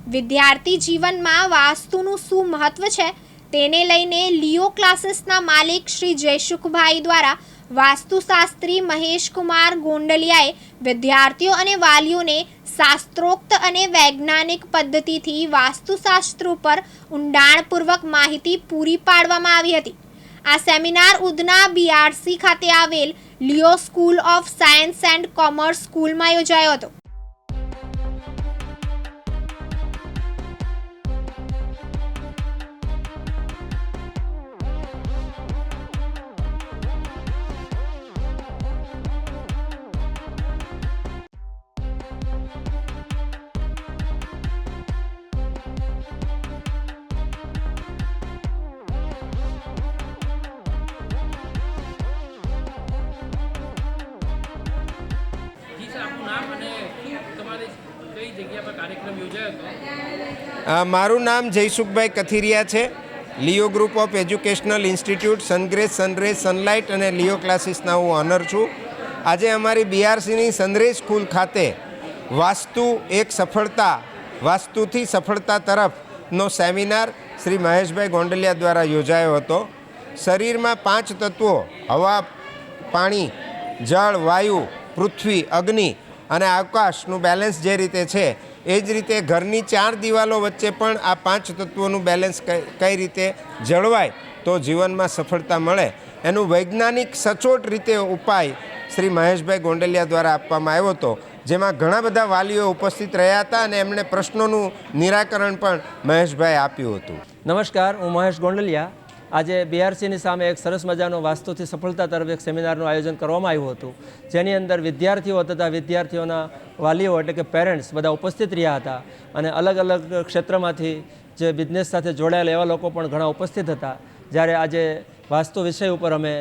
વિદ્યાર્થી જીવનમાં વાસ્તુનું શું મહત્વ છે તેને લઈને લિયો ક્લાસીસના માલિક શ્રી જયસુખભાઈ દ્વારા વાસ્તુશાસ્ત્રી મહેશકુમાર ગોંડલિયાએ વિદ્યાર્થીઓ અને વાલીઓને શાસ્ત્રોક્ત અને વૈજ્ઞાનિક પદ્ધતિથી વાસ્તુશાસ્ત્ર ઉપર ઊંડાણપૂર્વક માહિતી પૂરી પાડવામાં આવી હતી। આ સેમિનાર ઉધના BRC ખાતે આવેલ Leo school of science and commerce સ્કૂલમાં યોજાયો હતો। મારું નામ જયસુખભાઈ કથિરિયા છે। Leo group of educational institute Sungrace Sunrays Sunlight અને લિયો ક્લાસીસના હું ઓનર છું। આજે અમારી BRCની સનરેઝ સ્કૂલ ખાતે વાસ્તુ એક સફળતા વાસ્તુથી સફળતા તરફનો સેમિનાર શ્રી મહેશભાઈ ગોંડલિયા દ્વારા યોજાયો હતો। શરીરમાં 5 તત્વો હવા, પાણી, જળ, વાયુ, પૃથ્વી, અગ્નિ અને આકાશનું બેલેન્સ જે રીતે છે એ જ રીતે ઘરની 4 દિવાલો વચ્ચે પણ આ 5 તત્વોનું બેલેન્સ કઈ રીતે જળવાય તો જીવનમાં સફળતા મળે એનું વૈજ્ઞાનિક સચોટ રીતે ઉપાય શ્રી મહેશભાઈ ગોંડલિયા દ્વારા આપવામાં આવ્યો હતો, જેમાં ઘણા બધા વાલીઓ ઉપસ્થિત રહ્યા હતા અને એમણે પ્રશ્નોનું નિરાકરણ પણ મહેશભાઈ આપ્યું હતું। નમસ્કાર, હું મહેશ ગોંડલિયા। આજે BRCની સામે એક સરસ મજાનો વાસ્તુથી સફળતા તરફ એક સેમિનારનું આયોજન કરવામાં આવ્યું હતું, જેની અંદર વિદ્યાર્થીઓ તથા વિદ્યાર્થીઓના વાલીઓ એટલે કે પેરેન્ટ્સ બધા ઉપસ્થિત રહ્યા હતા અને અલગ અલગ ક્ષેત્રમાંથી જે બિઝનેસ સાથે જોડાયેલા એવા લોકો પણ ઘણા ઉપસ્થિત હતા। જ્યારે આજે વાસ્તુ વિષય ઉપર અમે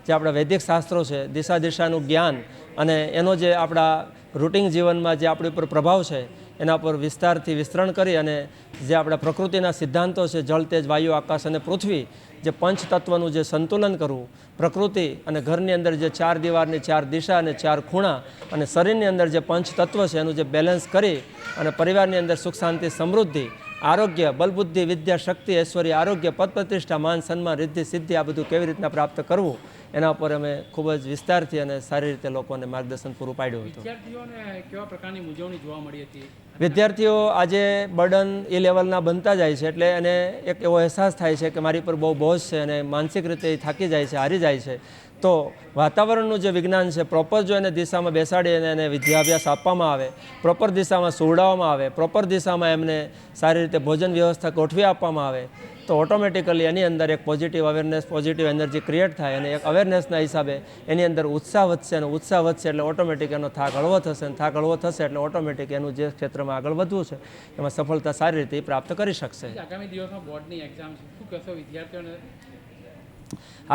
જે આપણા વૈદિક શાસ્ત્રો છે, દિશાનું જ્ઞાન અને એનો જે આપણા રૂટિન જીવનમાં જે આપણી ઉપર પ્રભાવ છે એના પર વિસ્તારથી વિસ્તરણ કરી અને જે આપણા પ્રકૃતિના સિદ્ધાંતો છે, જળ, તેજ, વાયુ, આકાશ અને પૃથ્વી, જે પંચ તત્વનું જે સંતુલન કરવું, પ્રકૃતિ અને ઘરની અંદર જે 4 દિવારની 4 દિશા અને 4 ખૂણા અને શરીરની અંદર જે પંચ તત્વ છે એનું જે બેલેન્સ કરી અને પરિવારની અંદર સુખ, શાંતિ, સમૃદ્ધિ, આરોગ્ય, બલબુદ્ધિ, વિદ્યા, શક્તિ, ઐશ્વર્ય, આરોગ્ય, પદ પ્રતિષ્ઠા, માન, સન્માન, રિદ્ધિ, સિદ્ધિ આ બધું કેવી રીતના પ્રાપ્ત કરવું એના ઉપર અમે ખૂબ જ વિસ્તારથી અને સારી રીતે લોકોને માર્ગદર્શન પૂરું પાડ્યું હતું। વિદ્યાર્થીઓને કેવા પ્રકારની ઉજવણી જોવા મળી હતી? વિદ્યાર્થીઓ આજે બર્ડન એ લેવલના બનતા જાય છે એટલે એને એક એવો અહેસાસ થાય છે કે મારી પર બહુ બોજ છે અને માનસિક રીતે એ થાકી જાય છે, હારી જાય છે। તો વાતાવરણનું જે વિજ્ઞાન છે પ્રોપર જો એને દિશામાં બેસાડી અને એને વિદ્યાભ્યાસ આપવામાં આવે, પ્રોપર દિશામાં સુવડાવવામાં આવે, પ્રોપર દિશામાં એમને સારી રીતે ભોજન વ્યવસ્થા ગોઠવી આપવામાં આવે તો ઓટોમેટિકલી એની અંદર એક positive awareness, positive energy create થાય અને એક અવેરનેસના હિસાબે એની અંદર ઉત્સાહ વધશે અને ઉત્સાહ વધશે એટલે ઓટોમેટિક એનો થાક હળવો થશે અને થાક હળવો થશે એટલે ઓટોમેટિક એનું જે ક્ષેત્રમાં આગળ વધવું છે એમાં સફળતા સારી રીતે પ્રાપ્ત કરી શકશે। આગામી દિવસમાં બોર્ડની એક્ઝામ છે, શું કહેશો વિદ્યાર્થીઓને?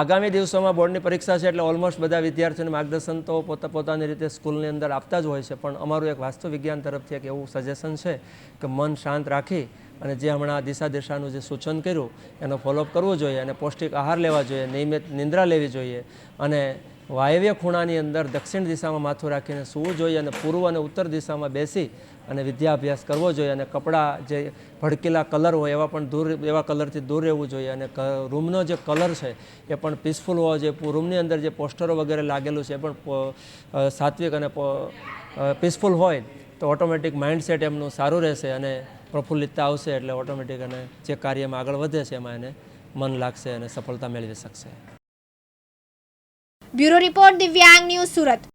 આગામી દિવસોમાં બોર્ડની પરીક્ષા છે એટલે ઓલમોસ્ટ બધા વિદ્યાર્થીઓને માર્ગદર્શન તો પોતાની રીતે સ્કૂલની અંદર આપતા જ હોય છે, પણ અમારું એક વાસ્તુ વિજ્ઞાન તરફથી એક એવું સજેશન છે કે મન શાંત રાખી અને જે હમણાં દિશાનું જે સૂચન કર્યું એનો ફોલોઅપ કરવો જોઈએ અને પૌષ્ટિક આહાર લેવા જોઈએ, નિયમિત નિંદ્રા લેવી જોઈએ અને વાયવ્ય ખૂણાની અંદર દક્ષિણ દિશામાં માથું રાખીને સૂવું જોઈએ અને પૂર્વ અને ઉત્તર દિશામાં બેસી અને વિદ્યાભ્યાસ કરવો જોઈએ અને કપડાં જે ભડકેલા કલર હોય એવા કલરથી દૂર રહેવું જોઈએ અને રૂમનો જે કલર છે એ પણ પીસફુલ હોવો જોઈએ। રૂમની અંદર જે પોસ્ટરો વગેરે લાગેલું છે એ પણ સાત્વિક અને પીસફુલ હોય તો ઓટોમેટિક માઇન્ડસેટ એમનું સારું રહેશે અને પ્રફુલ્લિતતા આવશે એટલે ઓટોમેટિક અને જે કાર્યમાં આગળ વધે છે એમાં એને મન લાગશે અને સફળતા મેળવી શકશે। બ્યુરો રિપોર્ટ, દિવ્યાંગ ન્યૂઝ, સુરત।